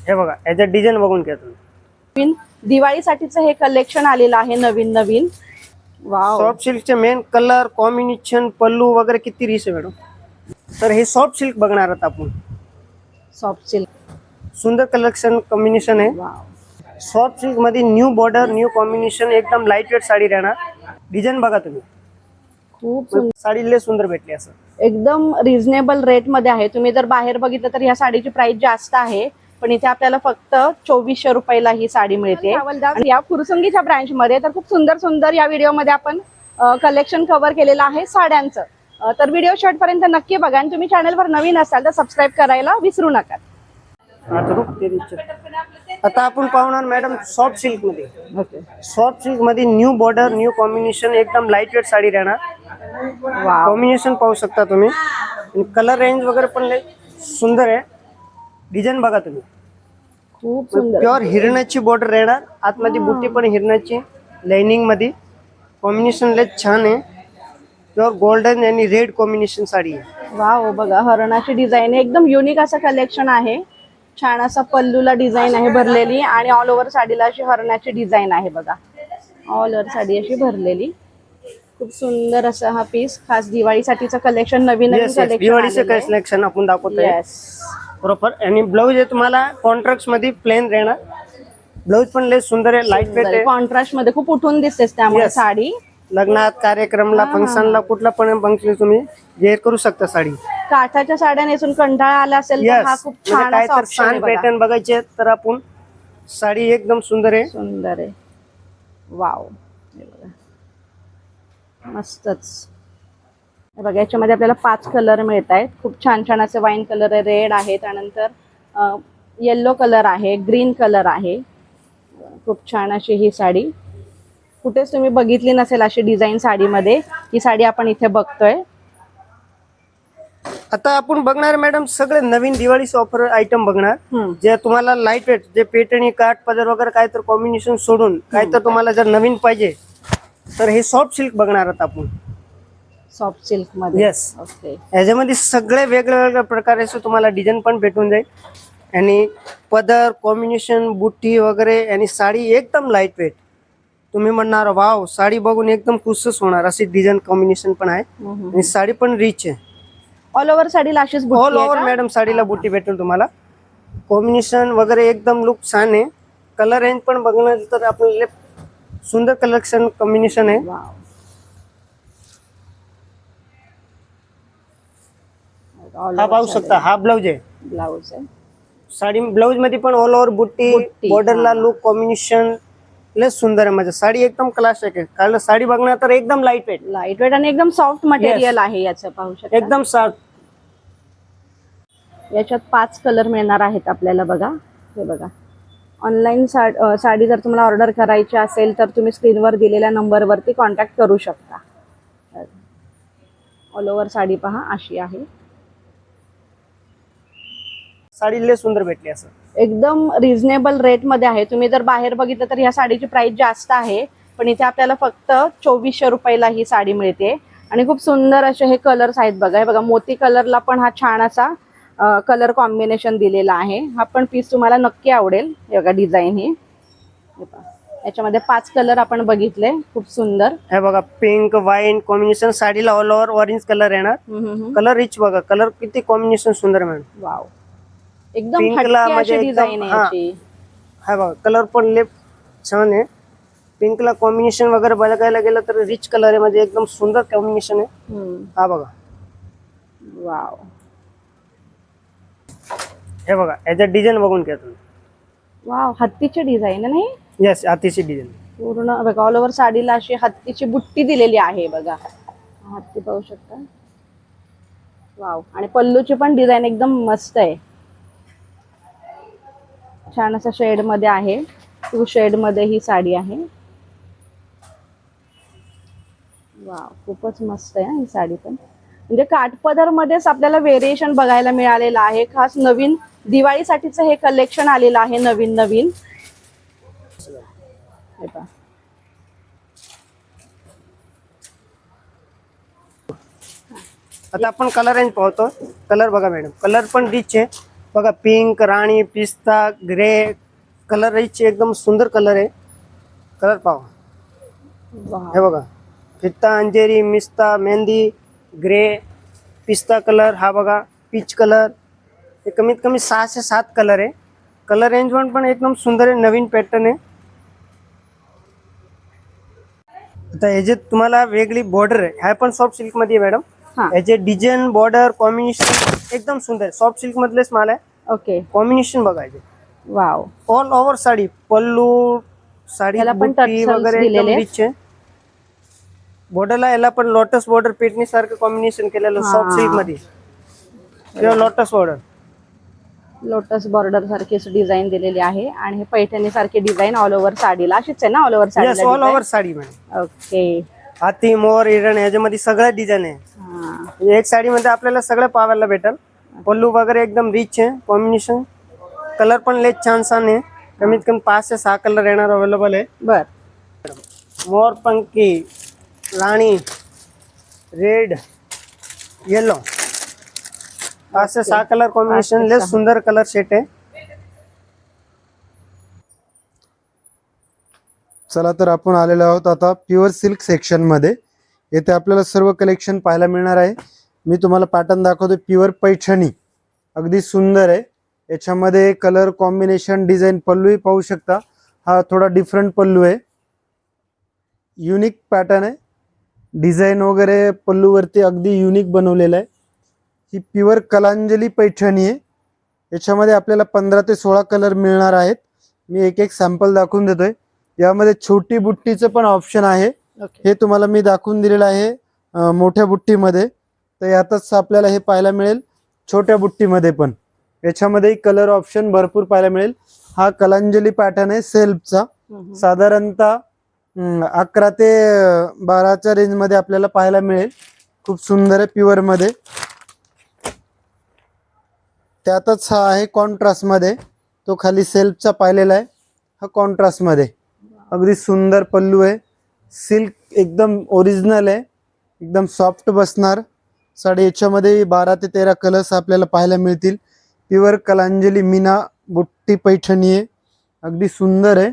हे बघा याच्यात डिझाईन बघून घ्या तुम्ही। दिवाळीसाठीचं हे कलेक्शन आलेलं आहे नवीन नवीन। वाव, सॉफ्ट सिल्कचे मेन कलर कॉम्बिनेशन पल्लू वगैरे किती रिच आहे मॅडम। तर हे सॉफ्ट सिल्क बघणार आहोत आपण। सॉफ्ट सिल्क, सुंदर कलेक्शन कॉम्बिनेशन आहे। वाव, सॉफ्ट सिल्क मध्ये न्यू बॉर्डर न्यू कॉम्बिनेशन एकदम लाईट वेट साडी राहणार। डिझाईन बघा तुम्ही, खूप सुंदर, साडी लय सुंदर भेटली असं। एकदम रिझनेबल रेट मध्ये आहे। तुम्ही जर बाहेर बघितलं तर ह्या साडीची प्राइस जास्त आहे, पण इथे आपल्याला फक्त 2400 रुपयाला ही साडी मिळते। आणि या फुरसंगीच्या ब्रँच मध्ये तर खूप सुंदर सुंदर या व्हिडिओ मध्ये आपण कलेक्शन कव्हर केलेलं आहे साड्यांचं। तर व्हिडिओ शेवटपर्यंत नक्की बघा आणि तुम्ही चॅनलवर नवीन असाल तर सबस्क्राईब करायला विसरू नका। आता आपण पाहणार मॅडम सॉफ्ट सिल्क मध्ये। ओके, सॉफ्ट सिल्क मध्ये न्यू बॉर्डर न्यू कॉम्बिनेशन एकदम लाईट वेट साडी राहणार। वाव, कॉम्बिनेशन पाहू शकता तुम्ही। कलर रेंज वगैरे पण लय सुंदर आहे। डिझाईन बघा तुम्ही, खूप सुंदर, प्युअर हिरणाची बॉर्डर राहणार। आतमध्ये बुट्टी पण हिरणाची लाइनिंग मध्ये। कॉम्बिनेशन लय छान आहे। प्युअर गोल्डन आणि रेड कॉम्बिनेशन साडी आहे। वाव, बघा हरणाची डिझाईन एकदम युनिक असं कलेक्शन आहे। छान असा पल्लूला डिझाईन आहे भरलेली आणि ऑल ओव्हर साडीला अशी हरणाची डिझाईन आहे। बघा ऑल ओव्हर साडी अशी भरलेली। खूप सुंदर असा हा पीस खास दिवाळीसाठीचं कलेक्शन नवीन नवीन कलेक्शन दिवाळीचे कलेक्शन आपण दाखवतोय प्रॉपर। आणि ब्लाउज आहे तुम्हाला कॉन्ट्रास्ट मध्ये प्लेन राहणार। ब्लाउज पण लय सुंदर आहे, लाईट वेट आहे। कॉन्ट्रास्ट मध्ये खूप उठून दिसतेस त्यामुळे साडी। लग्नात कार्यक्रमला फंक्शनला कुठला पण फंक्शन तुम्ही वेअर करू शकता साडी। काठाच्या साड्या नेसून कंटाळा आला असेल तर हा खूप छान काय असा तर ऑप्शन आहे। पॅटर्न बघायचे तर आपण साडी एकदम सुंदर आहे। सुंदर आहे, वाव, मस्तच। बघा याच्यामध्ये आपल्याला 5 कलर मिळत आहेत। खूप छान छान असे वाईन कलर आहे, रेड आहे, त्यानंतर येलो कलर आहे, ग्रीन कलर आहे। खूप छान अशी ही साडी कुठेच तुम्ही बघितली नसेल अशी डिझाईन साडीमध्ये। ही साडी आपण इथे बघतोय। आता आपण बघणार मॅडम सगळे नवीन दिवाळी ऑफर आयटम बघणार। जे तुम्हाला लाईट वेट जे पेटणी काठ पदर वगैरे काय तर कॉम्बिनेशन सोडून काय तर तुम्हाला जर नवीन पाहिजे तर हे सॉफ्ट सिल्क बघणार आहोत आपण। सॉफ्ट सिल्क मध्ये, येस, ओके। याच्यामध्ये सगळे वेगवेगळ्या प्रकारचे तुम्हाला डिझाईन पण भेटून जाईल। आणि पदर कॉम्बिनेशन बुट्टी वगैरे आणि साडी एकदम लाईट वेट। तुम्ही म्हणणार वाव साडी बघून एकदम खुशच होणार अशी डिझाईन कॉम्बिनेशन पण आहे। आणि साडी पण रिच आहे। ऑल ओव्हर साडीला अशीच बुट्टी ऑल ओव्हर मॅडम साडीला बुट्टी भेटेल तुम्हाला। कॉम्बिनेशन वगैरे एकदम लुक छान आहे। कलर रेंज पण बघणार तर आपल्याला सुंदर कलेक्शन कॉम्बिनेशन आहे। हा पाहू शकता, हा ब्लाउज आहे। ब्लाउज आहे साडी ब्लाउज मध्ये पण ऑल ओव्हर बुट्टी बॉर्डरला लुक कॉम्बिनेशन लय सुंदर आहे। माझी साडी एकदम क्लासिक आहे। कारण साडी बघणार तर एकदम लाईट वेट आणि एकदम सॉफ्ट मटेरियल आहे याचं, पाहू शकता एकदम सॉफ्ट। याच्यात 5 कलर मिळणार आहेत आपल्याला। बघा हे बघा, ऑनलाईन साडी जर तुम्हाला ऑर्डर करायची असेल तर तुम्ही स्क्रीनवर दिलेल्या नंबरवरती कॉन्टॅक्ट करू शकता। ऑल ओव्हर साडी पहा अशी आहे। साडी लय सुंदर भेटली असं। एकदम रिझनेबल रेट मध्ये आहे। तुम्ही जर बाहेर बघितलं तर ह्या साडीची प्राइस जास्त आहे, पण इथे आपल्याला फक्त 2400 रुपयाला ही साडी मिळते। आणि खूप सुंदर असे हे कलर्स आहेत। बघा हे बघा, मोती कलरला पण हा छान असा कलर कॉम्बिनेशन दिलेला आहे। हा पण पीस तुम्हाला नक्की आवडेल। हे बघा डिझाईन ही, याच्यामध्ये 5 कलर आपण बघितले, खूप सुंदर। हे बघा पिंक वाईन कॉम्बिनेशन साडीला ऑल ओव्हर ऑरेंज कलर येणार। कलर रिच बघा, कलर किती कॉम्बिनेशन सुंदर मॅडम। वाव, एकदम पिंकला हटके म्हणजे अशी डिझाईन आहे याची। हा बघा कलर पण लय छान आहे। पिंकला कॉम्बिनेशन वगैरे बघायला गेलं तर रिच कलर आहे, म्हणजे एकदम सुंदर कॉम्बिनेशन आहे। हा बघा, वाव, हे बघा याच्यात डिझाईन बघून घ्या तुम्ही। वाव, हत्तीची डिझाईन नाही? येस, हातीची डिझाईन पूर्ण बघा ऑल ओव्हर साडीला अशी हत्तीची बुट्टी दिलेली आहे। बघा हत्ती पाहू शकता। वाव, आणि पल्लूची पण डिझाईन एकदम मस्त आहे। छान असं शेड मध्ये आहे। टू शेड मध्ये ही साडी आहे। वाव, खूपच मस्त आहे ही साडी पण। म्हणजे काठपदर मध्येच आपल्याला व्हेरिएशन बघायला मिळालेलं आहे। खास नवीन दिवाळीसाठीचं हे कलेक्शन आलेलं आहे नवीन नवीन। आता आपण कलर रेंज पाहतो। कलर बघा मॅडम, कलर पण रिच आहे। बघा पिंक, राणी, पिस्ता, ग्रे कलर एकदम सुंदर कलर आहे. कलर पाहा, हे बघा फित्ता, अंजेरी, मिस्ता, मेहंदी, ग्रे, पिस्ता कलर, हा बघा पीच कलर. हे कमीत कमी 6 से 7 कलर आहे. कलर रेंज पण एकदम सुंदर आहे, नवीन पॅटर्न आहे. आता ह्याचे तुम्हाला वेगळी बॉर्डर आहे, ह्या पण सॉफ्ट सिल्क मध्ये आहे मॅडम. हा ह्याचे डिझाईन, बॉर्डर, कॉम्बिनेशन एकदम सुंदर आहे. सॉफ्ट सिल्क मधलेच माल आहे. ओके. कॉम्बिनेशन बघायचे वाव. ऑल ओव्हर साडी, पल्लू, साडी याला पण बुट्टी टक्सल्स वगैरे दिलेले एकदम आहेत. रिच आहे. बॉर्डरला याला पण लोटस बॉर्डर पेटणी सारखं कॉम्बिनेशन केलेलं सॉफ्ट सिल्क मध्ये. किंवा लोटस बॉर्डर, लोटस बॉर्डर सारखीच डिझाईन दिलेली आहे आणि हे पैठणी सारखी डिझाईन ऑल ओव्हर साडीला अशीच आहे ना, ऑल ओव्हर यस साडीला all over design? Sari madam. Okay. हाती, मोर, हिरण ह्याच्यामध्ये सगळं डिझाईन आहे. हा. एक साडी मध्ये आपल्याला सगळं पाहायला भेटल. पल्लू वगैरे एकदम रिच आहे. कॉम्बिनेशन कलर पण लय छान छान आहे. कमीत कमी 5 से 6 कलर येणार अवेलेबल आहे. बर. मोर पंखी, राणी, रेड, येलो, 5 से 6 कलर कॉम्बिनेशन लय सुंदर कलर सेट आहे. चला तर आपण आलेलो आहोत आता प्युअर सिल्क सेक्शन मध्ये. येथे आपल्याला सर्व कलेक्शन पाहायला मिळणार आहे. मी तुम्हाला पॅटर्न दाखवतो. प्युअर पैठणी अगदी सुंदर आहे. याच्यामध्ये कलर कॉम्बिनेशन, डिझाईन, पल्लूही पाहू शकता. हा थोडा डिफरंट पल्लू आहे, युनिक पॅटर्न आहे. डिझाईन वगैरे पल्लूवरती अगदी युनिक बनवलेलं आहे. ही प्युअर कलांजली पैठणी आहे. याच्यामध्ये आपल्याला 15 ते 16 कलर मिळणार आहेत. मी एक एक सॅम्पल दाखवून देतोय. यामध्ये छोटी बुट्टीचं पण ऑप्शन आहे. हे तुम्हाला मी दाखवून दिलेलं आहे मोठ्या बुट्टीमध्ये. तर यातच आपल्याला हे पाहायला मिळेल छोट्या बुट्टीमध्ये पण. याच्यामध्ये कलर ऑप्शन भरपूर पाहायला मिळेल. हा कलांजली पॅटर्न आहे सेल्फचा. साधारणतः 11 ते 12च्या रेंज मध्ये आपल्याला पाहायला मिळेल. खूप सुंदर आहे प्युअर मध्ये. त्यातच हा आहे कॉन्ट्रास्ट मध्ये, तो खाली सेल्फचा पाहिलेला आहे. हा कॉन्ट्रास्ट मध्ये अगदी सुंदर पल्लू आहे. सिल्क एकदम ओरिजिनल आहे, एकदम सॉफ्ट बसणार साडी. याच्यामध्ये 12 ते 13 कलर्स आपल्याला पाहायला मिळतील. प्युअर कलांजली मीना बुट्टी पैठणी आहे, अगदी सुंदर आहे.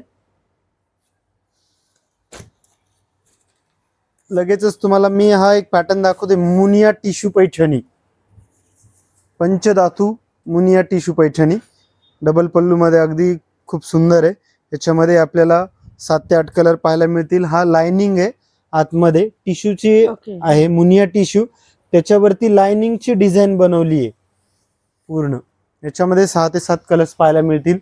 लगेचच तुम्हाला मी हा एक पॅटर्न दाखवते. मुनिया टिश्यू पैठणी, पंचधातू मुनिया टिश्यू पैठणी. डबल पल्लू मध्ये अगदी खूप सुंदर आहे. याच्यामध्ये आपल्याला 7 ते 8 कलर पाहायला मिळतील. हा लाइनिंग आहे आतमध्ये, टिश्यूची आहे, मुनिया टिश्यू. त्याच्यावरती लाइनिंगची डिझाईन बनवली आहे पूर्ण. याच्यामध्ये 6 ते 7 कलर्स पाहायला मिळतील.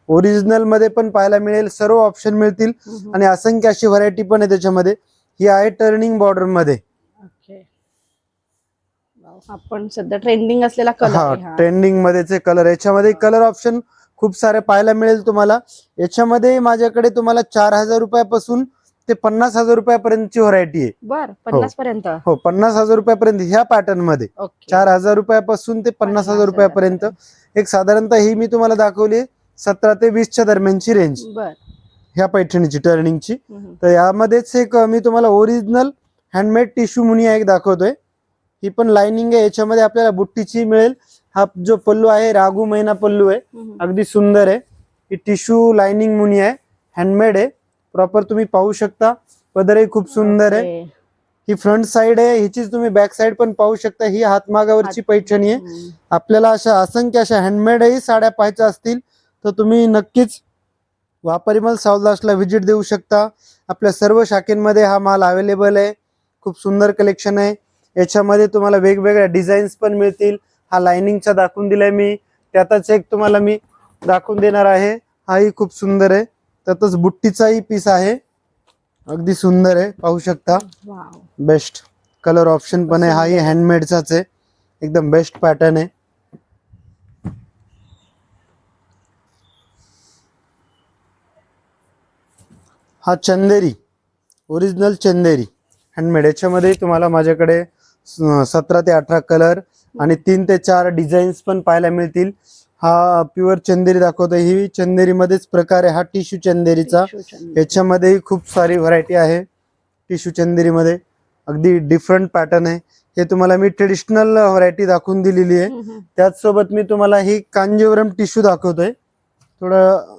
ओरिजिनल मध्ये पण पाहायला मिळेल, सर्व ऑप्शन मिळतील. आणि असंख्य अशी व्हरायटी पण आहे त्याच्यामध्ये. ही आहे टर्निंग बॉर्डर मध्ये. आपण सध्या ट्रेंडिंग असलेला कलर. हा ट्रेंडिंग मध्येचे कलर. याच्यामध्ये कलर ऑप्शन खूप सारे पाहायला मिळेल तुम्हाला. याच्यामध्ये माझ्याकडे तुम्हाला 4000 रुपयापासून ते 50,000 रुपयापर्यंतची व्हरायटी आहे. बर. 50 पर्यंत. हो 50,000 रुपयापर्यंत ह्या पॅटर्न मध्ये. 4000 रुपयापासून ते 50,000 रुपयापर्यंत. एक साधारणतः ही मी तुम्हाला दाखवली 17 ते 20च्या दरम्यानची रेंज ह्या पैठणीची टर्निंगची. तर यामध्येच एक मी तुम्हाला ओरिजिनल हँडमेड टिश्यू मुनिया एक दाखवतोय. ही पण लाइनिंग आहे. याच्यामध्ये आपल्याला बुट्टीची मिळेल. हा जो पल्लू आहे रागू महिना पल्लू आहे, अगदी सुंदर आहे. ही टिश्यू लाइनिंग मुनिया आहे, हँडमेड आहे प्रॉपर. तुम्ही पाहू शकता. पदरही खूप सुंदर आहे. ही फ्रंट साइड आहे, हिचीच तुम्ही बॅक साइड पण पाहू शकता. ही हातमागावरची पैठणी आहे. आपल्याला अशा असंख्य अशा हँडमेडही साड्या पाहायच्या असतील तर तुम्ही नक्कीच वापरिमल सावदासला व्हिजिट देऊ शकता. आपल्या सर्व शाखेमध्ये हा माल अवेलेबल आहे. खूप सुंदर कलेक्शन आहे. याच्यामध्ये तुम्हाला वेगवेगळ्या डिझाईन्स पण मिळतील. हा लाइनिंगचा दाखवून दिलाय मी, त्यातच एक तुम्हाला मी दाखवून देणार आहे. हाही खूप सुंदर आहे. त्यातच बुट्टीचाही पीस आहे, अगदी सुंदर आहे, पाहू शकता. बेस्ट कलर ऑप्शन पण आहे. हाही हँडमेडचाच आहे, एकदम बेस्ट पॅटर्न आहे. हा चंदेरी, ओरिजिनल चंदेरी हँडमेड. याच्यामध्ये तुम्हाला माझ्याकडे 17 ते 18 कलर आणि 3 ते 4 डिझाईन्स पण पाहायला मिळतील. हा प्युअर चंदेरी दाखवतोय. ही चंदेरी मध्येच प्रकार आहे हा टिश्यू चंदेरीचा. याच्यामध्येही खूप सारी व्हरायटी आहे टिश्यू चंदेरी मध्ये. अगदी डिफरंट पॅटर्न आहे. हे तुम्हाला मी ट्रेडिशनल व्हरायटी दाखवून दिलेली आहे. त्याचसोबत मी तुम्हाला ही कांजीवरम टिश्यू दाखवतोय. थोडं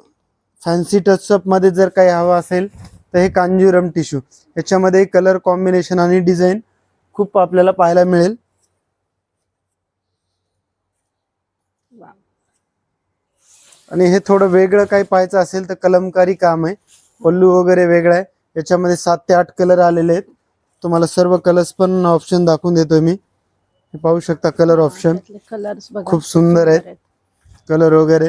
फॅन्सी टचअप मध्ये जर काही हवं असेल तर हे कांजीवरम टिश्यू, याच्यामध्ये कलर कॉम्बिनेशन आणि डिझाईन खूप आपल्याला पाहायला मिळेल. आणि हे थोडं वेगळं काही पाहायचं असेल तर कलमकारी काम आहे. पल्लू वगैरे वेगळा आहे. याच्यामध्ये 7 ते 8 कलर आलेले आहेत. तुम्हाला सर्व कलर्स पण ऑप्शन दाखवून देतोय मी. हे पाहू शकता कलर ऑप्शन कलर्स खूप सुंदर आहेत. कलर वगैरे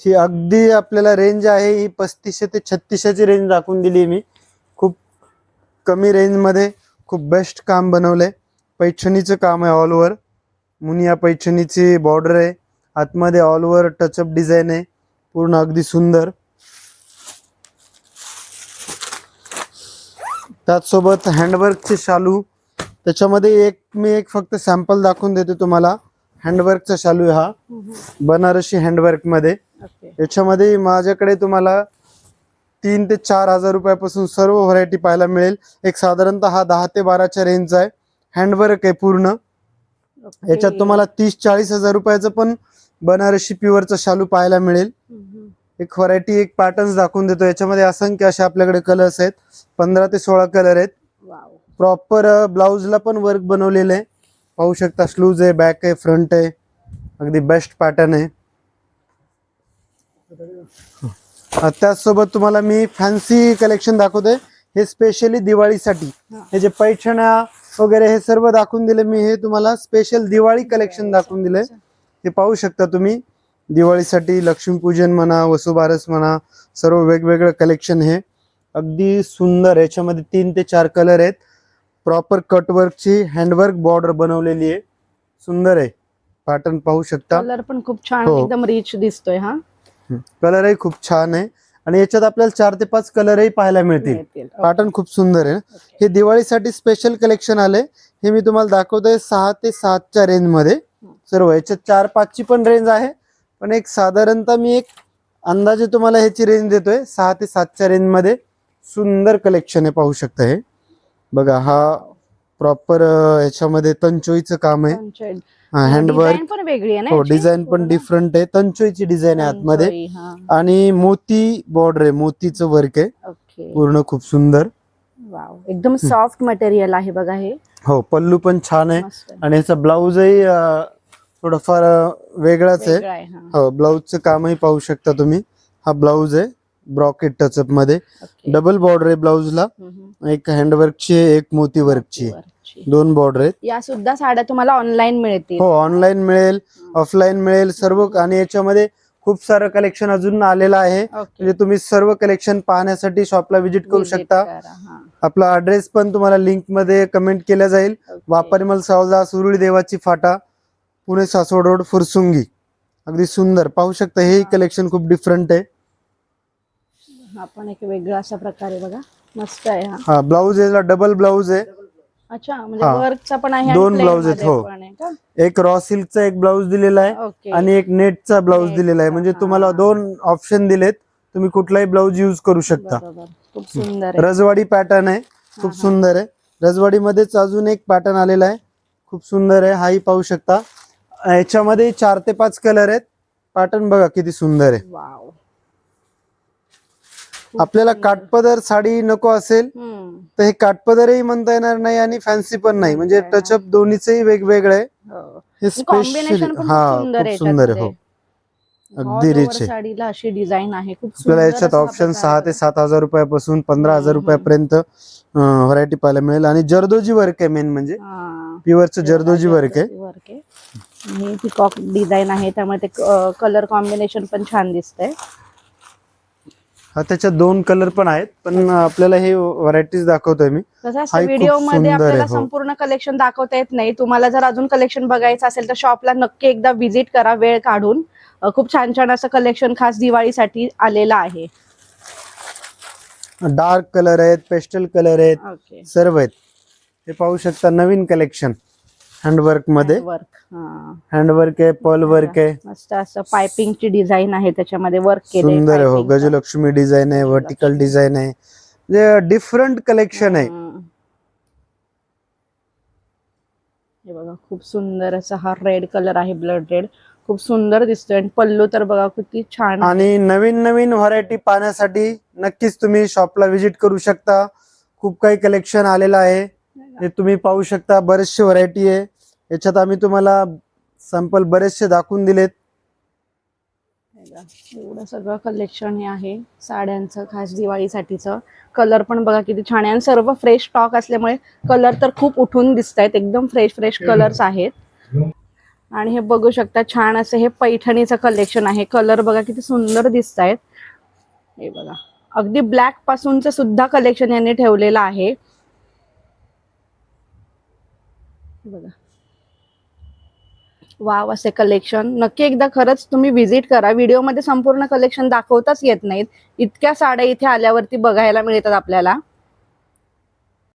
ही अगदी आपल्याला रेंज आहे ही 3500 ते 3600 रेंज दाखवून दिली मी. खूप कमी रेंज मध्ये खूप बेस्ट काम बनवलंय. पैठणीचं काम आहे ऑल ओव्हर. मुनिया पैठणीची बॉर्डर आहे. आतमध्ये ऑल ओव्हर टचअप डिझाईन आहे. पूर्ण अगदी सुंदर. त्याचसोबत हँडवर्कचे शालू, त्याच्यामध्ये मी फक्त सॅम्पल दाखवून देतो तुम्हाला. हँडवर्कचा शालू आहे हा, बनारसी हँडवर्क मध्ये. याच्यामध्ये माझ्याकडे तुम्हाला 3 ते 4 हजार रुपयापासून सर्व व्हरायटी पाहायला मिळेल. एक साधारणतः हा 10 ते 12च्या रेंजचा आहे. हँडवर्क आहे पूर्ण. याच्यात तुम्हाला 30-40 हजार रुपयाचं पण बनारसी प्युअरचा शालू पाहायला मिळेल. एक व्हरायटी एक पॅटर्न्स दाखवून देतो. याच्यामध्ये असंख्य असे आपल्याकडे कलर्स आहेत. 15 ते 16 कलर आहेत. प्रॉपर ब्लाउजला पण वर्क बनवलेलं आहे. पाहू शकता स्लूज आहे, बॅक आहे, फ्रंट आहे. अगदी बेस्ट पॅटर्न आहे. त्याचसोबत तुम्हाला मी फॅन्सी कलेक्शन दाखवतोय. हे स्पेशली दिवाळीसाठी. हे जे पैठण्या वगैरे हे सर्व दाखवून दिले मी. हे तुम्हाला स्पेशल दिवाळी कलेक्शन दाखवून दिले. हे पाहू शकता तुम्ही. दिवाळीसाठी लक्ष्मीपूजन म्हणा, वसुबारस म्हणा, सर्व वेगवेगळं कलेक्शन हे अगदी सुंदर. याच्यामध्ये 3 ते 4 कलर आहेत. प्रॉपर कटवर्कची हँडवर्क बॉर्डर बनवलेली आहे. सुंदर आहे. पॅटर्न पाहू शकता. कलर पण खूप छान एकदम रिच दिसतोय. हा कलरही खूप छान आहे. आणि याच्यात आपल्याला 4 ते 5 कलरही पाहायला मिळतील. पॅटर्न खूप सुंदर आहे. हे दिवाळीसाठी स्पेशल कलेक्शन आले. हे मी तुम्हाला दाखवतोय 6 ते 7च्या रेंज मध्ये सर्व. याच्यात 4-5ची पण रेंज आहे. पण एक साधारणतः मी एक अंदाजे तुम्हाला ह्याची रेंज देतोय 6 ते 7च्या रेंज मध्ये. सुंदर कलेक्शन आहे. पाहू शकता. हे बघा, हा प्रॉपर याच्यामध्ये तंचोईचं काम आहे. हँडवर्क पण वेगळी आहे ना. हो, डिझाईन पण डिफरंट आहे. तंचोईची डिझाईन आहे आतमध्ये. आणि मोती बॉर्डर आहे, मोतीचं वर्क आहे पूर्ण. खूप सुंदर. एकदम सॉफ्ट मटेरियल आहे बघा हे. हो, पल्लू पण छान आहे. आणि याचा ब्लाऊजही थोडंफार वेगळाच आहे. हो, ब्लाऊजचं कामही पाहू शकता तुम्ही. हा ब्लाऊज आहे ब्रॉकेट टचअप मध्ये. डबल बॉर्डर आहे ब्लाऊजला. एक हँडवर्कची, एक मोती वर्कची, 2 बॉर्डर आहेत. या सुद्धा साड्या तुम्हाला ऑनलाईन मिळतील. हो, ऑनलाईन मिळेल, ऑफलाईन मिळेल सर्व. आणि याच्यामध्ये खूप सारं कलेक्शन अजून आलेलं आहे. म्हणजे तुम्ही सर्व कलेक्शन पाहण्यासाठी शॉपला व्हिजिट करू शकता. आपला ऍड्रेस पण तुम्हाला लिंक मध्ये कमेंट केला जाईल. वापरमल सावला, सुरुळी देवाची फाटा, पुणे सासवड रोड, फुरसुंगी. अगदी सुंदर. पाहू शकता. हे कलेक्शन खूप डिफरंट आहे. हा पण एक वेगळा अशा प्रकारे बघा, मस्त आहे. हा ब्लाऊज याला डबल ब्लाऊज आहे. अच्छा, म्हणजे वर्कचा पण आहे. 2 ब्लाऊज आहेत. हो, एक रॉ सिल्कचा एक ब्लाऊज दिलेला आहे आणि एक नेटचा ब्लाऊज दिलेला आहे. म्हणजे तुम्हाला 2 ऑप्शन दिलेत. तुम्ही कुठलाही ब्लाऊज यूज करू शकता. खूप सुंदर. रजवाडी पॅटर्न आहे. खूप सुंदर आहे. रजवाडी मध्येच अजून एक पॅटर्न आलेला आहे. खूप सुंदर आहे. हाही पाहू शकता. याच्यामध्ये 4 ते 5 कलर आहेत. पॅटर्न बघा किती सुंदर आहे. आपल्याला काठपदर साडी नको असेल तर हे काठपदरही म्हणता येणार नाही आणि फॅन्सी पण नाही. म्हणजे टचअप दोन्हीचंही वेगवेगळं आहे. हे स्पेशल. हा, खूप सुंदर आहे. हो, अगदी रिच आहे. साडीला अशी डिझाइन आहे. खूप आपल्याला याच्यात ऑप्शन 6 ते 7 हजार रुपयापासून 15 हजार रुपयापर्यंत व्हरायटी पाहायला मिळेल. आणि जरदोजी वर्क आहे मेन म्हणजे. प्युअरचं जरदोजी वर्क आहे. पिकॉक डिझाइन आहे, त्यामुळे ते कलर कॉम्बिनेशन पण छान दिसतंय. हा, त्याच्यात 2 कलर पण आहेत. पण आपल्याला हे व्हरायटीज दाखवतोय मी. व्हिडिओ मध्ये आपल्याला संपूर्ण कलेक्शन दाखवता येत नाही. तुम्हाला जर अजून कलेक्शन बघायचं असेल तर शॉपला नक्की एकदा व्हिजिट करा वेळ काढून. खूप छान छान असं कलेक्शन खास दिवाळीसाठी आलेलं आहे. डार्क कलर आहेत, पेस्टल कलर आहेत, सर्व आहेत. हे पाहू शकता. नवीन कलेक्शन हँडवर्क मध्ये. हँडवर्क आहे, पर्ल वर्क आहे. मस्त असं पायपिंगची डिझाईन आहे, त्याच्यामध्ये वर्क केले. सुंदर आहे. हो, गजलक्ष्मी डिझाईन आहे, व्हर्टिकल डिझाईन आहे. डिफरंट कलेक्शन आहे. हे बघा खूप सुंदर असा हा रेड कलर आहे, ब्लड रेड, खूप सुंदर दिसतोय. आणि पल्लू तर बघा किती छान. आणि नवीन नवीन व्हरायटी पाहण्यासाठी नक्कीच तुम्ही शॉपला व्हिजिट करू शकता. खूप काही कलेक्शन आलेलं आहे, हे तुम्ही पाहू शकता. बरेचसे व्हरायटी आहे याच्यात, आम्ही तुम्हाला सॅम्पल बरेचसे दाखवून दिलेत. एवढं सगळं कलेक्शन हे आहे साड्यांचं, खास दिवाळीसाठीचं. कलर पण बघा किती छान आहे, आणि सर्व फ्रेश स्टॉक असल्यामुळे कलर तर खूप उठून दिसत आहेत, एकदम फ्रेश फ्रेश कलर्स आहेत. आणि हे बघू शकता छान असं हे पैठणीचं कलेक्शन आहे. कलर बघा किती सुंदर दिसत आहेत. हे बघा अगदी ब्लॅक पासूनच सुद्धा कलेक्शन यांनी ठेवलेलं आहे. बघा वाव असे कलेक्शन. नक्की एकदा खरंच तुम्ही व्हिजिट करा. व्हिडिओमध्ये संपूर्ण कलेक्शन दाखवताच येत नाहीत, इतक्या साड्या इथे आल्यावरती बघायला मिळतात आपल्याला.